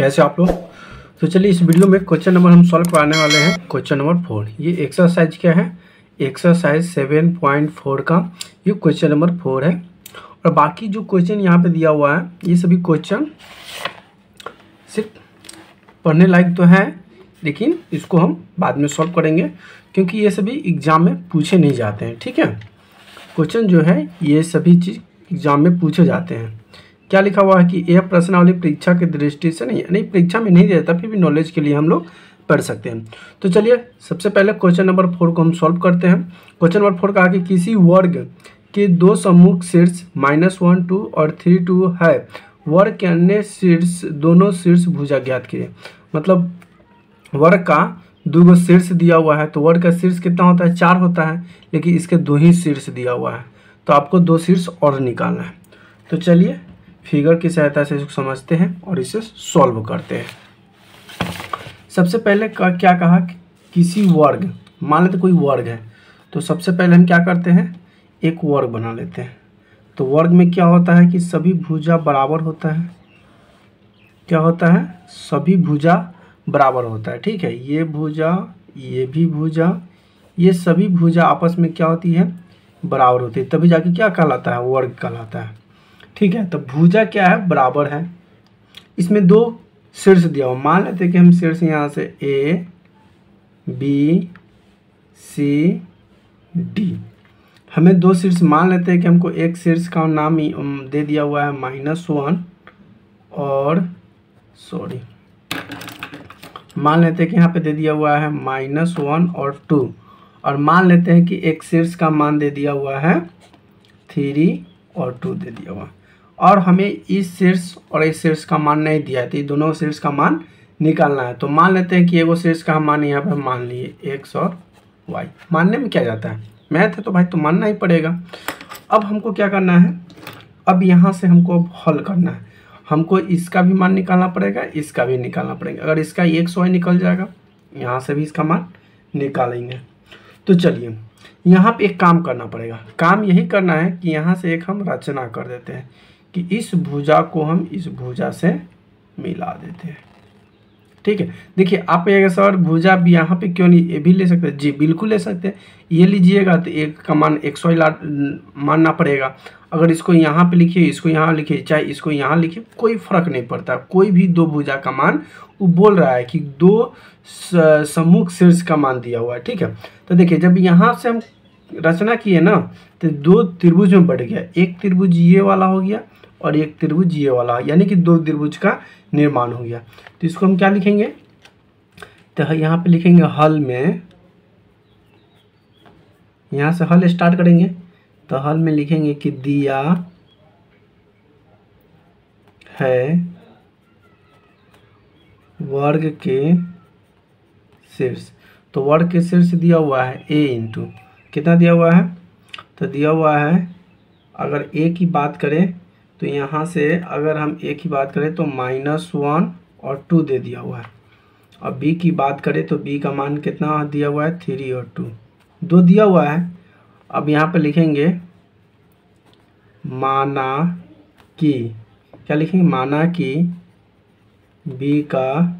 कैसे आप लोग। तो चलिए इस वीडियो में क्वेश्चन नंबर हम सॉल्व कराने वाले हैं। Question number 4। ये एक्सरसाइज क्या है? एक्सरसाइज 7.4 का ये क्वेश्चन नंबर 4 है। और बाकी जो क्वेश्चन यहाँ पे दिया हुआ है ये सभी क्वेश्चन सिर्फ पढ़ने लायक तो है, लेकिन इसको हम बाद में सॉल्व करेंगे क्योंकि ये सभी एग्जाम में पूछे नहीं जाते हैं। ठीक है, क्वेश्चन जो है ये सभी चीज़ एग्जाम में पूछे जाते हैं। क्या लिखा हुआ है कि यह प्रश्नावली परीक्षा की दृष्टि से नहीं परीक्षा में नहीं देता, फिर भी नॉलेज के लिए हम लोग पढ़ सकते हैं। तो चलिए सबसे पहले क्वेश्चन नंबर 4 को हम सॉल्व करते हैं। क्वेश्चन नंबर 4 कहा कि किसी वर्ग के दो सम्मुख शीर्ष -1 2 और 3 2 है, वर्ग के अन्य शीर्ष दोनों शीर्ष भुजा ज्ञात कीजिए। मतलब वर्ग का दो शीर्ष दिया हुआ है, तो वर्ग का शीर्ष कितना होता है? 4 होता है, लेकिन इसके 2 ही शीर्ष दिया हुआ है, तो आपको 2 शीर्ष और निकालना है। तो चलिए फिगर की सहायता से इसको समझते हैं और इसे सॉल्व करते हैं। सबसे पहले क्या कहा? किसी वर्ग, मान लेते कोई वर्ग है, तो सबसे पहले हम क्या करते हैं? एक वर्ग बना लेते हैं। तो वर्ग में क्या होता है कि सभी भुजा बराबर होता है। क्या होता है? सभी भुजा बराबर होता है। ठीक है, ये भुजा, ये भी भुजा, ये सभी भुजा आपस में क्या होती है? बराबर होती है, तभी जाके क्या कहलाता है? वर्ग कहलाता है। ठीक है, तो भुजा क्या है? बराबर है। इसमें 2 शीर्ष दिया हुआ, मान लेते हैं कि हम शीर्ष यहाँ से ए बी सी डी, हमें 2 शीर्ष मान लेते हैं कि हमको एक शीर्ष का नाम दे दिया हुआ है -1 और मान लेते हैं कि यहाँ पे दे दिया हुआ है -1 और 2, और मान लेते हैं कि एक शीर्ष का मान दे दिया हुआ है 3 और 2 दे दिया हुआ, और हमें इस शीर्ष और इस शीर्ष का मान नहीं दिया है, तो ये दोनों शीर्ष का मान निकालना है। तो मान लेते हैं कि एगो शीर्ष का मान यहाँ पर मान लिए x और y। मानने में क्या जाता है? मैथ है तो भाई तो मानना ही पड़ेगा। अब हमको क्या करना है? अब यहाँ से हमको हल करना है। हमको इसका भी मान निकालना पड़ेगा, इसका भी निकालना पड़ेगा। अगर इसका x y निकल जाएगा, यहाँ से भी इसका मान निकालेंगे। तो चलिए यहाँ पे एक काम करना पड़ेगा। काम यही करना है कि यहाँ से एक हम रचना कर देते हैं कि इस भुजा को हम इस भुजा से मिला देते हैं। ठीक है, देखिए आप ये सर भुजा भी यहाँ पे क्यों नहीं, ये भी ले सकते हैं। जी बिल्कुल ले सकते हैं, ये लीजिएगा तो एक का मान x y मानना पड़ेगा। अगर इसको यहाँ पे लिखिए, इसको यहाँ लिखिए, चाहे इसको यहाँ लिखिए, कोई फर्क नहीं पड़ता। कोई भी 2 भुजा का मान वो बोल रहा है कि 2 सम्मुख शीर्ष का मान दिया हुआ है। ठीक है, तो देखिए जब यहाँ से हम रचना किए ना, तो 2 त्रिभुज में बढ़ गया। एक त्रिभुज ये वाला हो गया और एक त्रिभुज ये वाला, यानी कि 2 त्रिभुज का निर्माण हो गया। तो इसको हम क्या लिखेंगे? तो यहाँ पे लिखेंगे हल में, यहाँ से हल स्टार्ट करेंगे। तो हल में लिखेंगे कि दिया है वर्ग के शीर्ष। तो वर्ग के शीर्ष दिया हुआ है a इंटू कितना दिया हुआ है? तो दिया हुआ है, अगर a की बात करें तो यहाँ से अगर हम a की बात करें तो -1 और 2 दे दिया हुआ है। और b की बात करें तो b का मान कितना दिया हुआ है? 3 और 2 दिया हुआ है। अब यहाँ पे लिखेंगे माना कि, क्या लिखेंगे? माना कि b का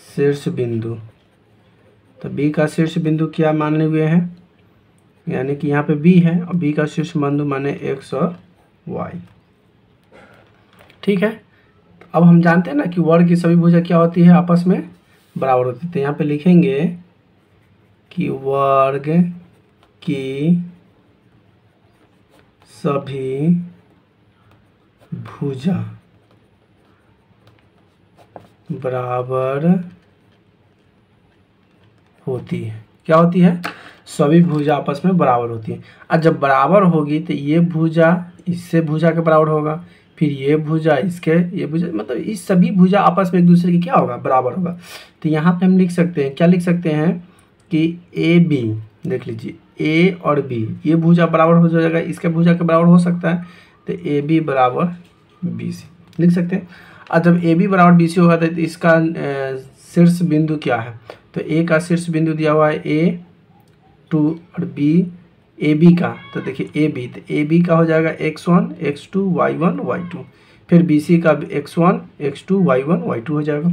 शीर्ष बिंदु, तो b का शीर्ष बिंदु क्या माने हुए हैं? यानी कि यहाँ पे b है और b का शीर्ष बिंदु माने x और y। ठीक है, अब हम जानते हैं ना कि वर्ग की सभी भुजा क्या होती है? आपस में बराबर होती है। तो यहाँ पे लिखेंगे कि वर्ग की सभी भुजा बराबर होती है। क्या होती है? सभी भुजा आपस में बराबर होती है। और जब बराबर होगी तो ये भुजा इससे भुजा के बराबर होगा, फिर ये भुजा इसके, ये भुजा, मतलब इस सभी भुजा आपस में एक दूसरे की क्या होगा? बराबर होगा। तो यहाँ पे हम लिख सकते हैं, क्या लिख सकते हैं कि ए बी, देख लीजिए ए और बी, ये भुजा बराबर हो जाएगा, इसके भुजा के बराबर हो सकता है। तो ए बी बराबर बी सी लिख सकते हैं। और जब ए बी बराबर बी सी होगा तो इसका शीर्ष बिंदु क्या है? तो ए का शीर्ष बिंदु दिया हुआ है A2 और बी ए बी का, तो देखिए ए बी, तो ए बी का हो जाएगा x1 x2 y1 y2, फिर BC का x1 x2 y1 y2 हो जाएगा।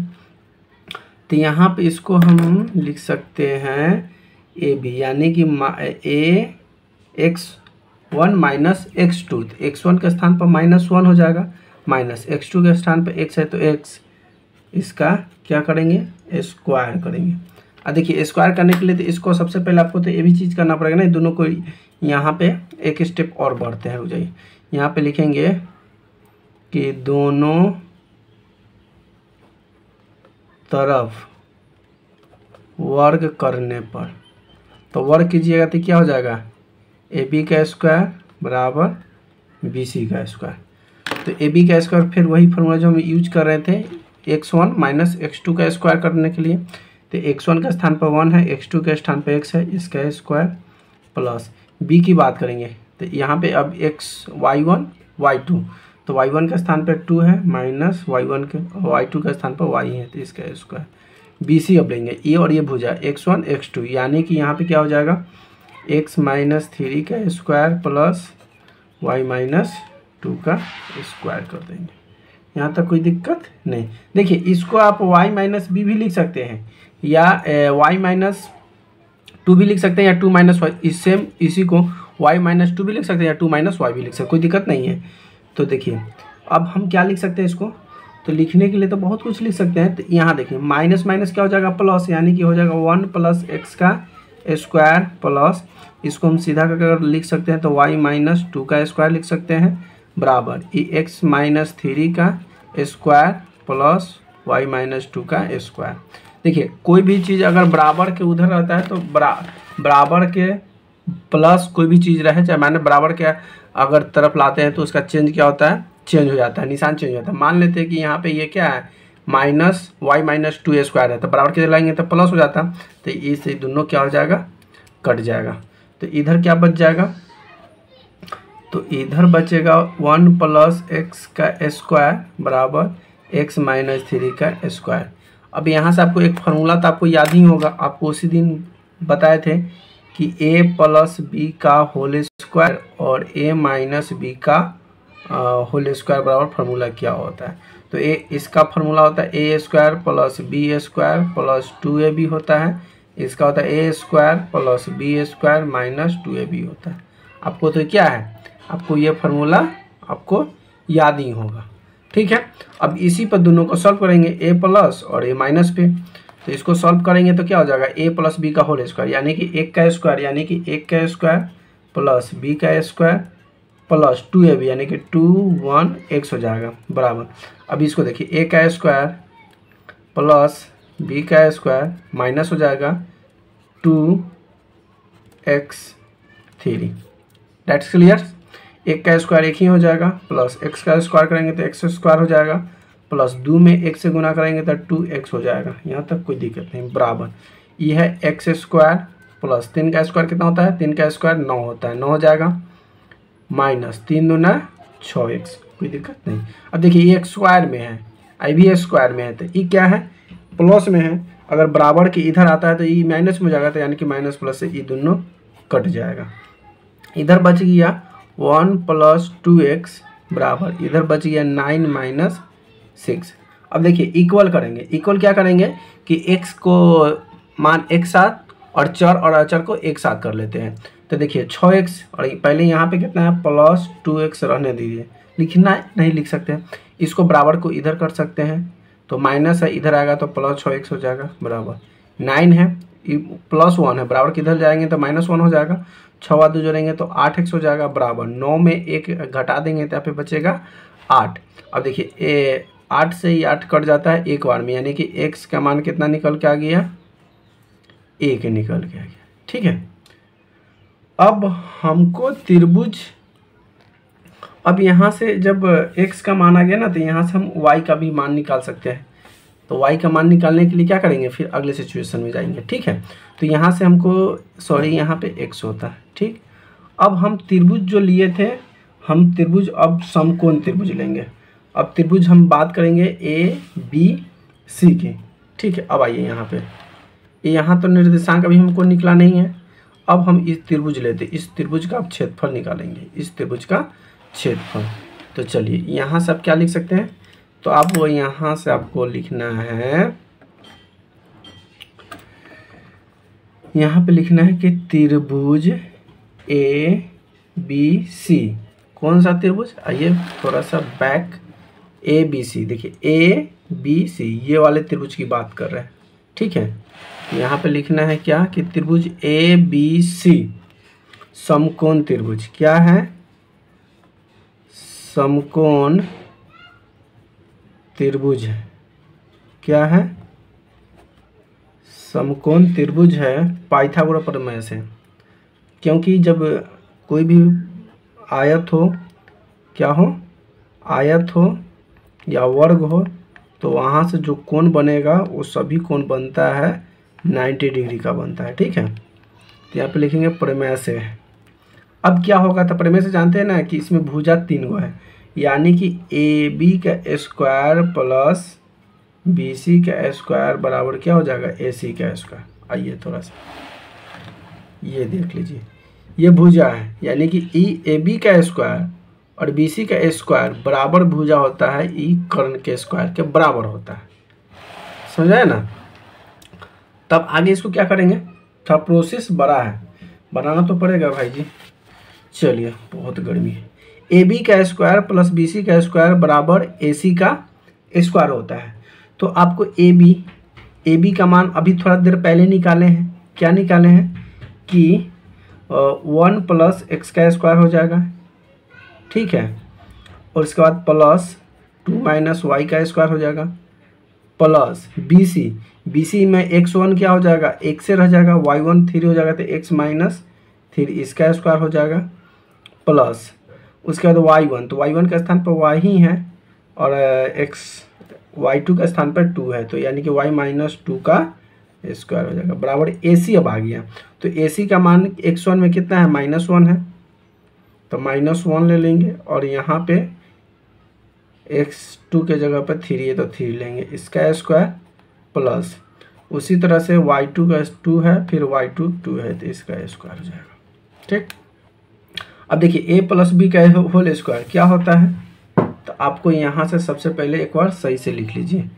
तो यहाँ पे इसको हम लिख सकते हैं AB, यानी कि x1 माइनस x2, तो x1 के स्थान पर -1 हो जाएगा, माइनस x2 के स्थान पर x है तो x, इसका क्या करेंगे स्क्वायर करेंगे। अब देखिए स्क्वायर करने के लिए तो इसको सबसे पहले आपको तो ये भी चीज़ करना पड़ेगा ना, दोनों को यहाँ पे एक स्टेप और बढ़ते हैं, रुक जाइए। यहाँ पे लिखेंगे कि दोनों तरफ वर्ग करने पर, तो वर्ग कीजिएगा तो क्या हो जाएगा AB का स्क्वायर बराबर BC का स्क्वायर। तो AB का स्क्वायर फिर वही फॉर्मूला जो हम यूज कर रहे थे x1 माइनस x2 का स्क्वायर करने के लिए, तो x1 का स्थान पर 1 है, x2 के स्थान पर x है, इसका स्क्वायर प्लस B की बात करेंगे तो यहाँ पे अब y1 y2, तो y1 के स्थान पर 2 है माइनस y2 के स्थान पर y है, तो इसका स्क्वायर। BC अब लेंगे ये और ये भुजा x1 x2, यानी कि यहाँ पे क्या हो जाएगा x माइनस 3 का स्क्वायर प्लस y माइनस 2 का स्क्वायर कर देंगे। यहाँ तक कोई दिक्कत नहीं। देखिए इसको आप y माइनस बी भी लिख सकते हैं, या y माइनस 2 भी लिख सकते हैं, या 2 माइनस वाई, सेम इसी को y माइनस 2 भी लिख सकते हैं, या 2 माइनस वाई भी लिख सकते हैं, कोई दिक्कत नहीं है। तो देखिए अब हम क्या लिख सकते हैं इसको, तो लिखने के लिए तो बहुत कुछ लिख सकते हैं। तो यहाँ देखिए माइनस माइनस क्या हो जाएगा प्लस, यानी कि हो जाएगा 1 प्लस x का स्क्वायर प्लस, इसको हम सीधा करके लिख सकते हैं तो y माइनस 2 का स्क्वायर लिख सकते हैं बराबर ये x माइनस 3 का स्क्वायर प्लस y माइनस 2 का स्क्वायर। देखिए कोई भी चीज़ अगर बराबर के उधर रहता है तो बराबर के प्लस कोई भी चीज़ रहे, चाहे माने बराबर के अगर तरफ लाते हैं तो उसका चेंज क्या होता है, चेंज हो जाता है, निशान चेंज हो जाता है। मान लेते हैं कि यहाँ पे ये क्या है माइनस y माइनस 2 स्क्वायर है, तो बराबर के लाएंगे तो प्लस हो जाता, तो इससे दोनों क्या हो जाएगा कट जाएगा। तो इधर क्या बच जाएगा, तो इधर बचेगा 1 प्लस x का स्क्वायर बराबर x माइनस 3 का स्क्वायर। अब यहाँ से आपको एक फार्मूला तो आपको याद ही होगा, आपको उसी दिन बताए थे कि a प्लस बी का होल स्क्वायर और a माइनस बी का होल स्क्वायर बराबर फार्मूला क्या होता है। तो इसका फार्मूला होता है a square plus B square plus 2ab होता है, इसका होता है a square plus B square minus 2ab होता है। आपको तो क्या है, आपको ये फार्मूला आपको याद ही होगा, ठीक है। अब इसी पर दोनों को सॉल्व करेंगे, a प्लस और a माइनस पे, तो इसको सॉल्व करेंगे तो क्या हो जाएगा a प्लस बी का होल स्क्वायर, यानी कि 1 का स्क्वायर, यानी कि 1 का स्क्वायर प्लस b का स्क्वायर प्लस 2ab, यानी कि 2 1 x हो जाएगा बराबर। अब इसको देखिए a का स्क्वायर प्लस b का स्क्वायर माइनस हो जाएगा 2x3, दैट्स क्लियर। 1 का स्क्वायर 1 ही हो जाएगा, प्लस x का स्क्वायर करेंगे तो x स्क्वायर हो जाएगा, प्लस 2 में 1 से गुना करेंगे तो 2x हो जाएगा। यहाँ तक कोई दिक्कत नहीं बराबर। ये है x स्क्वायर प्लस 3 का स्क्वायर कितना होता है, 3 का स्क्वायर 9 होता है, 9 हो जाएगा माइनस 3 दूना 6x, कोई दिक्कत नहीं। अब देखिए ये स्क्वायर में है, आई भी स्क्वायर में है, तो ये क्या है प्लस में है, अगर बराबर के इधर आता है तो ये माइनस में हो जाएगा, तो यानी कि माइनस प्लस से ये दोनों कट जाएगा। इधर बच गया 1 प्लस 2x बराबर, इधर बच गया 9 माइनस 6। अब देखिए इक्वल करेंगे, इक्वल क्या करेंगे कि x को मान एक साथ और चर और अचर को एक साथ कर लेते हैं। तो देखिए 6x और पहले यहाँ पे कितना है प्लस 2x रहने दीजिए, लिखना है नहीं लिख सकते हैं, इसको बराबर को इधर कर सकते हैं, तो माइनस है इधर आएगा तो प्लस 6x हो जाएगा बराबर। 9 है प्लस 1 है, बराबर किधर जाएंगे तो -1 हो जाएगा, 6 2 जोड़ेंगे तो 8x हो जाएगा बराबर। 9 में 1 घटा देंगे तो यहाँ पे बचेगा 8। अब देखिए 8 से ही 8 कट जाता है एक बार में, यानी कि x का मान कितना निकल के आ गया, 1 निकल के आ गया, ठीक है। अब हमको त्रिभुज, अब यहाँ से जब x का मान आ गया ना तो यहाँ से हम y का भी मान निकाल सकते हैं। तो y का मान निकालने के लिए क्या करेंगे, फिर अगले सिचुएशन में जाएंगे, ठीक है। तो यहाँ से हमको सॉरी यहाँ पे x होता है, ठीक। अब हम त्रिभुज जो लिए थे, हम त्रिभुज अब समकोण त्रिभुज लेंगे। अब त्रिभुज हम बात करेंगे ABC की, ठीक है। अब आइए यहाँ पे, यहाँ तो निर्देशांक अभी हमको निकला नहीं है, अब हम इस त्रिभुज लेते, इस त्रिभुज का अब क्षेत्रफल निकालेंगे, इस त्रिभुज का क्षेत्रफल। तो चलिए यहाँ से आप क्या लिख सकते हैं, तो आप वो यहाँ से आपको लिखना है, यहाँ पे लिखना है कि त्रिभुज ए बी सी, कौन सा त्रिभुज, आइए थोड़ा सा बैक, ए बी सी, देखिए ए बी सी ये वाले त्रिभुज की बात कर रहे हैं, ठीक है। यहाँ पे लिखना है क्या कि त्रिभुज ए बी सी समकोण त्रिभुज, क्या है, समकोण त्रिभुज है, क्या है, समकोण त्रिभुज है पाइथागोरस प्रमेय से। क्योंकि जब कोई भी आयत हो, क्या हो, आयत हो या वर्ग हो, तो वहाँ से जो कोण बनेगा वो सभी कोण बनता है 90 डिग्री का बनता है, ठीक है। तो यहाँ पे लिखेंगे प्रमेय से। अब क्या होगा, तो प्रमेय से जानते हैं ना कि इसमें भुजा 3 गो है, यानी कि ए बी का स्क्वायर प्लस बी सी का स्क्वायर बराबर क्या हो जाएगा, ए सी का स्क्वायर। आइए थोड़ा सा ये देख लीजिए, ये भुजा है, यानी कि ई ए बी का स्क्वायर और बी सी का स्क्वायर बराबर भुजा होता है ई कर्ण के स्क्वायर के बराबर होता है, समझाए ना। तब आगे इसको क्या करेंगे, थोड़ा प्रोसेस बड़ा है, बनाना तो पड़ेगा भाई जी। चलिए बहुत गर्मी है, ए बी का स्क्वायर प्लस बी सी का स्क्वायर बराबर ए सी का स्क्वायर होता है। तो आपको ए बी का मान अभी थोड़ा देर पहले निकाले हैं, क्या निकाले हैं कि 1 प्लस एक्स का स्क्वायर हो जाएगा, ठीक है, और इसके बाद प्लस 2 माइनस वाई का स्क्वायर हो जाएगा, प्लस बी सी में x1 क्या हो जाएगा, x से रह जाएगा, y1 3 हो जाएगा, तो x माइनस 3 इसका स्क्वायर हो जाएगा, प्लस उसके बाद y1, तो y1 के स्थान पर y ही है और y2 के स्थान पर 2 है, तो यानी कि y माइनस 2 का स्क्वायर हो जाएगा बराबर ए सी। अब आ गया, तो ए सी का मान x1 में कितना है, -1 है, तो -1 ले लेंगे, और यहाँ पे x2 के जगह पर 3 है तो 3 लेंगे, इसका स्क्वायर प्लस उसी तरह से y2 का 2 है, फिर y2 2 है, तो इसका स्क्वायर हो जाएगा, ठीक। अब देखिए a प्लस बी का होल स्क्वायर क्या होता है, तो आपको यहाँ से सबसे पहले एक बार सही से लिख लीजिए,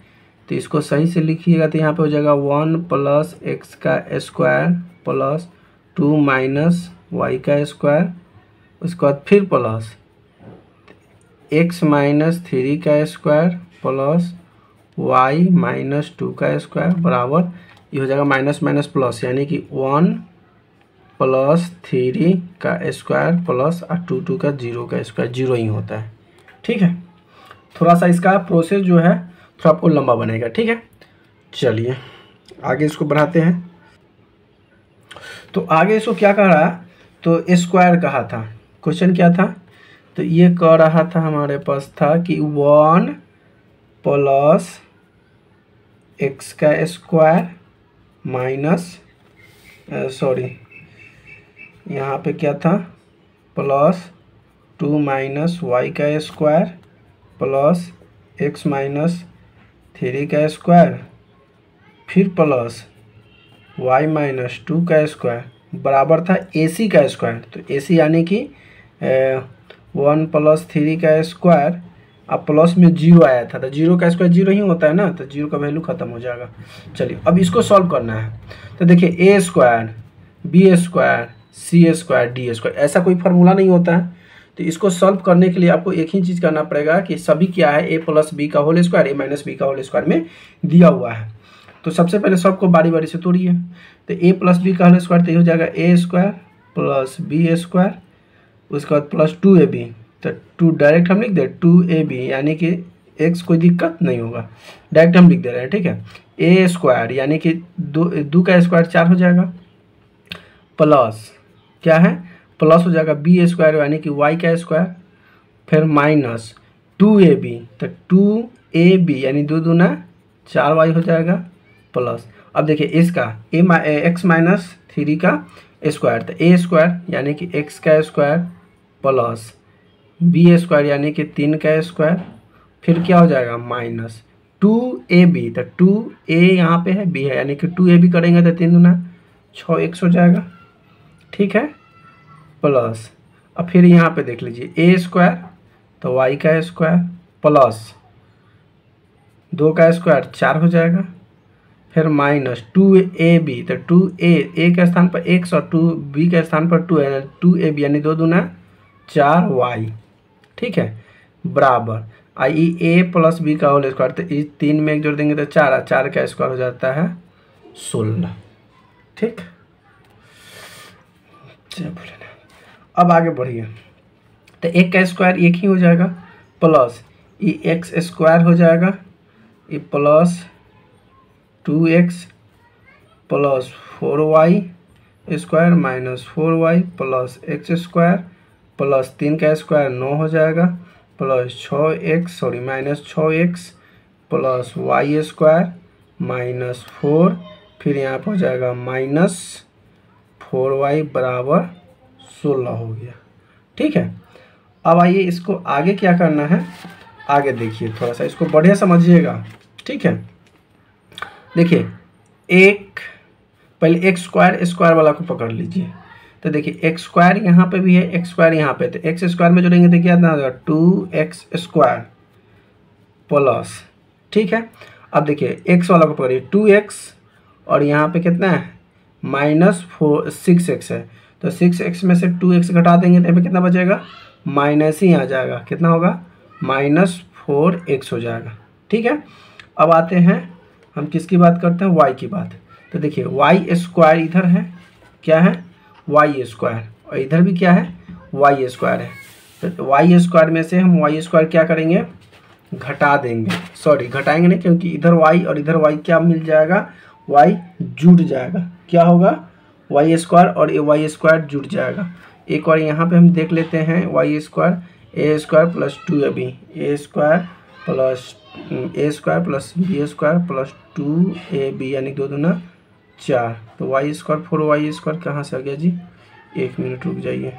तो इसको सही से लिखिएगा तो यहाँ पे हो जाएगा 1 प्लस एक्स का स्क्वायर प्लस 2 माइनस वाई का स्क्वायर, उसके बाद फिर प्लस x माइनस 3 का स्क्वायर प्लस y माइनस 2 का स्क्वायर बराबर ये हो जाएगा माइनस माइनस प्लस, यानी कि 1 प्लस 3 का स्क्वायर प्लस 2 का 0 का स्क्वायर, 0 ही होता है, ठीक है। थोड़ा सा इसका प्रोसेस जो है थोड़ा आपको लंबा बनेगा, ठीक है। चलिए आगे इसको बढ़ाते हैं। तो आगे इसको क्या कह रहा है, तो स्क्वायर कहा था, क्वेश्चन क्या था, तो ये कह रहा था हमारे पास था कि 1 प्लस एक्स का स्क्वायर माइनस सॉरी यहाँ पे क्या था, प्लस 2 माइनस वाई का स्क्वायर प्लस एक्स माइनस 3 का स्क्वायर, फिर प्लस y माइनस 2 का स्क्वायर बराबर था ए सी का स्क्वायर। तो ए सी यानी कि 1 प्लस 3 का स्क्वायर, अब प्लस में 0 आया था, तो 0 का स्क्वायर 0 ही होता है ना, तो 0 का वैल्यू खत्म हो जाएगा। चलिए अब इसको सॉल्व करना है, तो देखिए ए स्क्वायर बी स्क्वायर सी स्क्वायर डी स्क्वायर, ऐसा कोई फार्मूला नहीं होता है। तो इसको सॉल्व करने के लिए आपको एक ही चीज़ करना पड़ेगा कि सभी क्या है, ए प्लस बी का होल स्क्वायर ए माइनस बी का होल स्क्वायर में दिया हुआ है। तो सबसे पहले सबको बारी बारी से तोड़िए, तो ए प्लस बी का होल स्क्वायर तो ये हो जाएगा ए स्क्वायर प्लस बी स्क्वायर, उसके बाद प्लस 2ab, तो 2 डायरेक्ट हम लिख दे 2ab, यानी कि x कोई दिक्कत नहीं होगा, डायरेक्ट हम लिख दे रहे हैं, ठीक है। ए स्क्वायर यानी कि 2 का स्क्वायर 4 हो जाएगा, प्लस क्या है, प्लस हो जाएगा बी स्क्वायर यानी कि y का स्क्वायर, फिर माइनस 2ab, तो 2ab यानी 2 दूना 4y हो जाएगा, प्लस अब देखिए इसका एक्स माइनस 3 का स्क्वायर, तो ए स्क्वायर यानी कि एक्स का स्क्वायर प्लस बी स्क्वायर यानी कि 3 का स्क्वायर, फिर क्या हो जाएगा माइनस 2ab, तो 2a यहाँ पे है b है यानी कि 2ab करेंगे तो 3 दूना 6x हो जाएगा, ठीक है, प्लस अब फिर यहाँ पे देख लीजिए ए स्क्वायर तो y का स्क्वायर प्लस 2 का स्क्वायर 4 हो जाएगा, फिर माइनस 2ab, तो 2a के स्थान पर x और 2b के स्थान पर 2 है, 2ab यानी 2 दूना 4y, ठीक है, बराबर आई ए प्लस बी का होल स्क्वायर, तो इस 3 में एक जोड़ देंगे तो 4, 4 का स्क्वायर हो जाता है 16, ठीक। बोले ना, अब आगे बढ़िए, तो एक का स्क्वायर एक ही हो जाएगा, प्लस ये एक्स स्क्वायर हो जाएगा, ये plus 2x plus 4y square minus 4y plus x square plus 3 का स्क्वायर 9 हो जाएगा, plus 6x minus 6x plus y square minus 4, फिर यहाँ पर हो जाएगा माइनस 4y बराबर 16 हो गया, ठीक है। अब आइए इसको आगे क्या करना है, आगे देखिए, थोड़ा सा इसको बढ़िया समझिएगा, ठीक है। देखिए एक पहले एक्स स्क्वायर वाला को पकड़ लीजिए, तो देखिए एक्स स्क्वायर यहाँ पे भी है, एक्स स्क्वायर यहाँ पे, तो एक्स स्क्वायर में जोड़ेंगे तो क्या हो जाएगा 2x स्क्वायर प्लस, ठीक है। अब देखिए एक्स वाला को पकड़िए 2x और यहाँ पे कितना है माइनस 6x है, तो 6x में से 2x घटा देंगे तो यहाँ पे कितना बचेगा, माइनस ही आ जाएगा, कितना होगा माइनस 4x हो जाएगा, ठीक है। अब आते हैं हम किसकी बात करते हैं, y की बात, तो देखिए y स्क्वायर इधर है, क्या है y स्क्वायर, और इधर भी क्या है y स्क्वायर है, तो y स्क्वायर में से हम y स्क्वायर क्या करेंगे घटा देंगे, सॉरी घटाएंगे नहीं, क्योंकि इधर y और इधर y क्या मिल जाएगा, y जुड़ जाएगा, क्या होगा y स्क्वायर और y स्क्वायर जुड़ जाएगा। एक और यहाँ पे हम देख लेते हैं y square a square plus 2ab, a square plus b square plus 2ab यानी 2 दूना 4, तो y स्क्वायर 4y स्क्वायर कहाँ से आ गया जी, 1 मिनट रुक जाइए,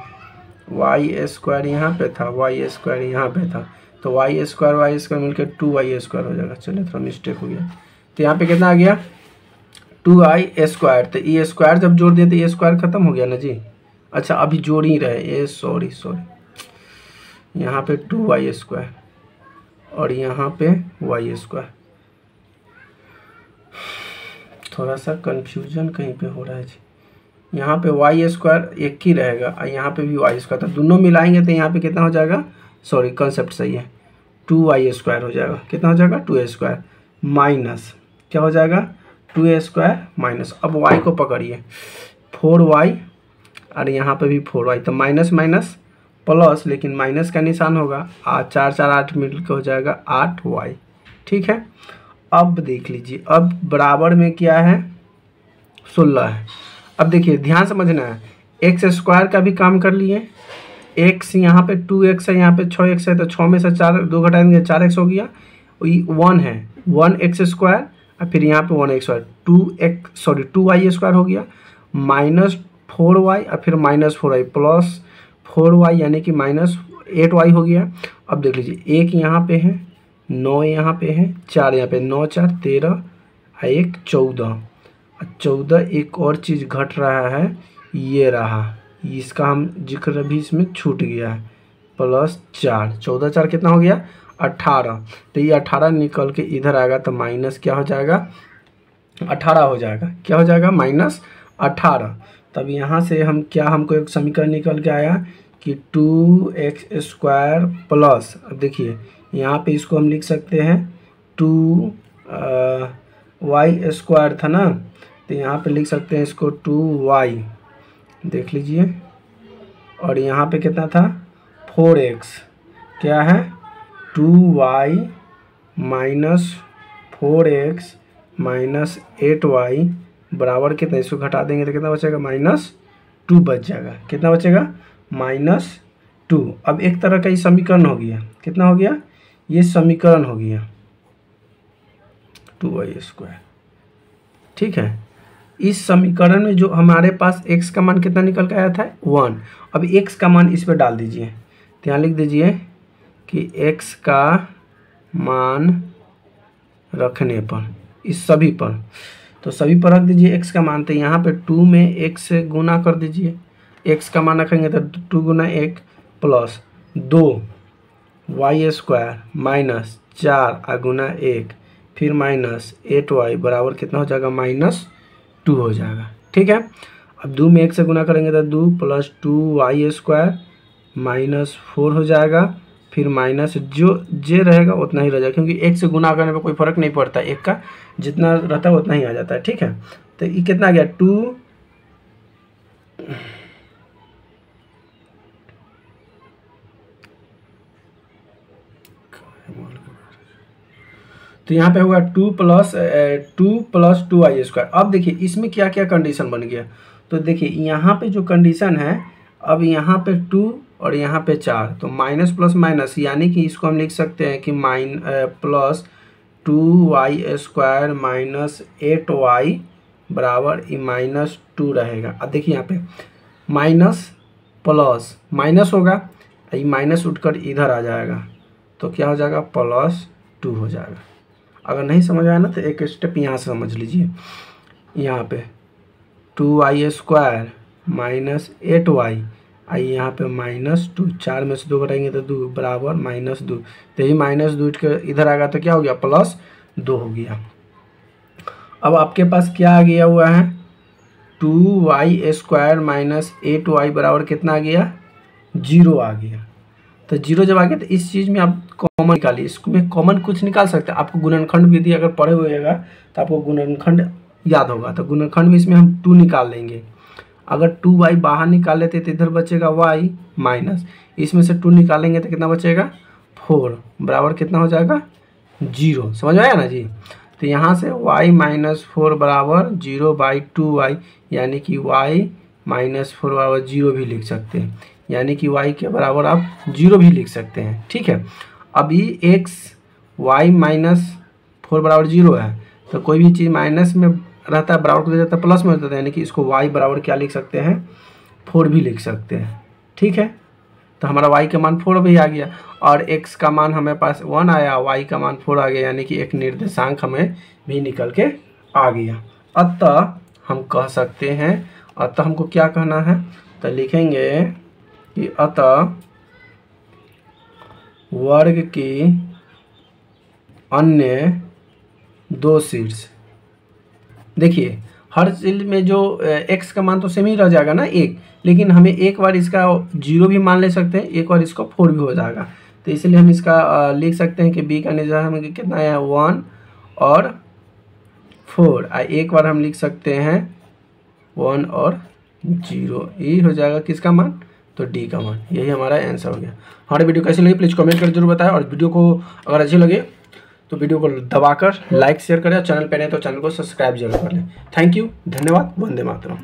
y स्क्वायर यहाँ पे था, y स्क्वायर यहाँ पे था, तो y स्क्वायर मिलकर 2y स्क्वायर हो जाएगा, चलिए थोड़ा मिस्टेक हो गया, तो यहाँ पे कितना आ गया 2i स्क्वायर, तो ये स्क्वायर जब जोड़ दिए तो ये स्क्वायर खत्म हो गया ना जी, अच्छा अभी जोड़ ही रहे ये, सॉरी यहाँ पे 2y स्क्वायर और यहाँ पे y स्क्वायर, थोड़ा सा कंफ्यूजन कहीं पे हो रहा है जी, यहाँ पे y स्क्वायर एक ही रहेगा और यहाँ पे भी y स्क्वायर, तो दोनों मिलाएंगे तो यहाँ पे कितना हो जाएगा, सॉरी कंसेप्ट सही है, 2y स्क्वायर हो जाएगा, कितना हो जाएगा 2a स्क्वायर माइनस क्या हो जाएगा 2a स्क्वायर माइनस, अब y को पकड़िए 4y और यहाँ पे भी 4y, तो माइनस माइनस प्लस, लेकिन माइनस का निशान होगा, 4 4 8 मिल के हो जाएगा 8y, ठीक है। अब देख लीजिए, अब बराबर में क्या है 16 है, अब देखिए ध्यान समझना है, एक्स स्क्वायर का भी काम कर लिए, एक्स यहाँ पे 2x है, यहाँ पे 6x है, तो 6 में से 4 2 घटाएंगे 4x हो गया, 1 है 1x स्क्वायर और फिर यहाँ पे 1x स्क्वायर 2y स्क्वायर हो गया, माइनस 4y और फिर माइनस 4y प्लस 4y यानी कि माइनस 8y हो गया। अब देख लीजिए एक यहाँ पे है, 9 यहाँ पे है, 4 यहाँ पे, 9 4 13 और 1 14, 14 एक और चीज़ घट रहा है, ये रहा, इसका हम जिक्र भी इसमें छूट गया है, प्लस 4 14 4 कितना हो गया 18, तो ये 18 निकल के इधर आएगा तो माइनस क्या हो जाएगा 18 हो जाएगा, क्या हो जाएगा माइनस 18। तब यहाँ से हम क्या, हमको एक समीकरण निकल के आया कि 2x स्क्वायर प्लस, अब देखिए यहाँ पे इसको हम लिख सकते हैं 2y स्क्वायर था ना, तो यहाँ पे लिख सकते हैं इसको 2y, देख लीजिए, और यहाँ पे कितना था 4x, क्या है 2y minus 4x minus 8y बराबर कितना, इसको घटा देंगे तो कितना बचेगा -2 बच जाएगा, कितना बचेगा -2। अब एक तरह का ये समीकरण हो गया, कितना हो गया, ये समीकरण हो गया 2y स्क्वायर, ठीक है। इस समीकरण में जो हमारे पास x का मान कितना निकल के आया था 1, अब x का मान इस पर डाल दीजिए, तो यहाँ लिख दीजिए कि x का मान रखने पर, इस सभी पर, तो सभी पर रख दीजिए x का मान, तो यहाँ पे 2 में x से गुना कर दीजिए, x का मान रखेंगे तो 2 गुना 1 प्लस 2 वाई स्क्वायर माइनस 4 गुना 1 फिर माइनस 8y बराबर कितना हो जाएगा, -2 हो जाएगा। ठीक है, अब 2 में 1 से गुना करेंगे तो 2 + 2y स्क्वायर -4 हो जाएगा। फिर माइनस जो जे रहेगा उतना ही रह जाएगा, क्योंकि 1 से गुना करने पे कोई फर्क नहीं पड़ता, 1 का जितना रहता है उतना ही आ जाता है। ठीक है, तो ये कितना आ गया 2 तो यहाँ पे होगा 2 + 2y स्क्वायर। अब देखिए इसमें क्या क्या कंडीशन बन गया, तो देखिए यहाँ पे जो कंडीशन है, अब यहाँ पे 2 और यहाँ पे 4, तो माइनस प्लस माइनस, यानी कि इसको हम लिख सकते हैं कि +2y स्क्वायर -8y बराबर -2 रहेगा। अब देखिए यहाँ पे माइनस प्लस माइनस होगा, ये माइनस उठकर इधर आ जाएगा, तो क्या हो जाएगा +2 हो जाएगा। अगर नहीं समझ आया ना तो एक स्टेप यहाँ से समझ लीजिए, यहाँ पे 2y स्क्वायर -8y आई यहाँ पे -2, 4 में से 2 घटाएंगे तो 2 बराबर -2, तो ये -2 उठ के इधर आ गया तो क्या हो गया +2 हो गया। अब आपके पास क्या आ गया हुआ है, 2y स्क्वायर -8y बराबर कितना आ गया, 0 आ गया। तो 0 जब आ गया तो इस चीज़ में आप कॉमन निकालिए, इसमें कॉमन कुछ निकाल सकते हैं। आपको गुणनखंड विधि अगर पढ़े हुएगा तो आपको गुणनखंड याद होगा, तो गुणनखंड में इसमें हम 2 निकाल लेंगे। अगर 2y बाहर निकाल लेते तो इधर बचेगा y माइनस, इसमें से 2 निकालेंगे तो कितना बचेगा 4 बराबर कितना हो जाएगा 0। समझ में आया ना जी। तो यहाँ से y -4 बराबर 0/2y, यानी कि y -4 बराबर 0 भी लिख सकते हैं, यानी कि y के बराबर आप 0 भी लिख सकते हैं। ठीक है, अभी x y -4 बराबर 0 है, तो कोई भी चीज़ माइनस में रहता है बराबर को दे जाता है प्लस में होता है, यानी कि इसको y बराबर क्या लिख सकते हैं 4 भी लिख सकते हैं। ठीक है, तो हमारा y का मान 4 भी आ गया और x का मान हमें पास 1 आया, y का मान 4 आ गया, यानी कि एक निर्देशांक हमें भी निकल के आ गया। अतः हम कह सकते हैं, अतः हमको क्या कहना है, तो लिखेंगे कि अतः वर्ग की अन्य 2 शीर्ष, देखिए हर चीज में जो x का मान तो सेम ही रह जाएगा ना 1, लेकिन हमें एक बार इसका 0 भी मान ले सकते हैं, एक बार इसका 4 भी हो जाएगा। तो इसलिए हम इसका लिख सकते हैं कि b का निर्देशांक हमें कितना है 1 और 4, एक बार हम लिख सकते हैं 1 और 0, ये हो जाएगा किसका मान, तो d का मान। यही हमारा आंसर हो गया। हमारी वीडियो कैसी लगी प्लीज़ कमेंट कर जरूर बताएं, और वीडियो को अगर अच्छी लगे तो वीडियो को दबाकर लाइक शेयर करें, और चैनल पे नहीं तो चैनल को सब्सक्राइब जरूर कर लें। थैंक यू, धन्यवाद, वंदे मातरम।